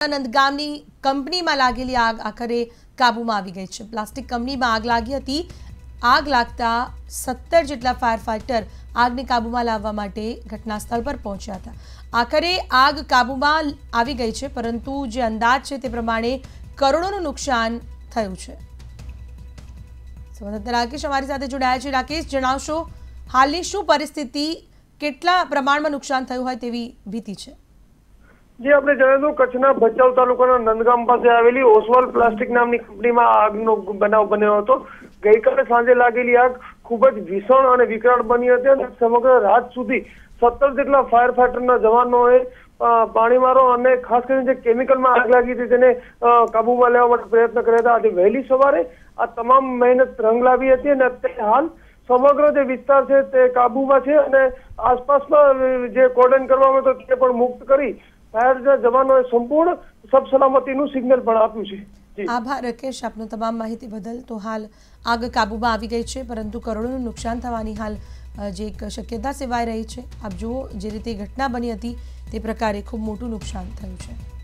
નંદગામની કંપનીમાં લાગેલી આગ આખરે કાબૂમાં આવી ગઈ છે। પ્લાસ્ટિક કંપનીમાં આગ લાગી હતી। આગ લાગતા 17 જેટલા ફાયર ફાઇટર આગને કાબૂમાં લાવવા માટે ઘટના સ્થળ પર પહોંચ્યા હતા। આખરે આગ કાબૂમાં આવી ગઈ છે, પરંતુ જે અંદાજ છે તે પ્રમાણે કરોડોનું નુકસાન થયું છે। સંવાદદાતા રાકેશ અમારી સાથે જોડાયા છે। રાકેશ, જણાવશો હાલની શું પરિસ્થિતિ, કેટલા પ્રમાણમાં નુકસાન થયું હોય તેવી ભીતિ છે? જે આપણે જણાવ્યું, કચ્છના ભચાઉ તાલુકાના નંદગામ પાસે આવેલી ઓસવાલ પ્લાસ્ટિક નામની કંપનીમાં આગનો બનાવ બન્યો હતો। ગઈકાલે સાંજે લાગેલી આગ ખૂબ જ ભીષણ અને વિકરાળ બની હતી અને સમગ્ર રાત સુધી 17 જેટલા ફાયર ફાઈટરના જવાનોએ પાણીમારો અને ખાસ કરીને જે કેમિકલમાં આગ લાગી હતી તેને કાબૂમાં લેવા માટે પ્રયત્ન કર્યા હતા। આજે વહેલી સવારે આ તમામ મહેનત રંગ લાવી હતી અને અત્યારે હાલ સમગ્ર જે વિસ્તાર છે તે કાબૂમાં છે અને આસપાસમાં જે કોર્ડન કરવામાં હતો તે પણ મુક્ત કરી ફાયરના જવાનોએ સંપૂર્ણ સલામતીનું સિગ્નલ પણ આપ્યું છે। આભાર રાકેશ, આપનો તમામ માહિતી બદલ। તો હાલ આગ કાબૂમાં આવી ગઈ છે, પરંતુ કરોડોનું નુકસાન થવાની હાલ જે એક શક્યતા સેવાઈ રહી છે। આપ જુઓ, જે રીતે ઘટના બની હતી તે પ્રકારે ખૂબ મોટું નુકસાન થયું છે।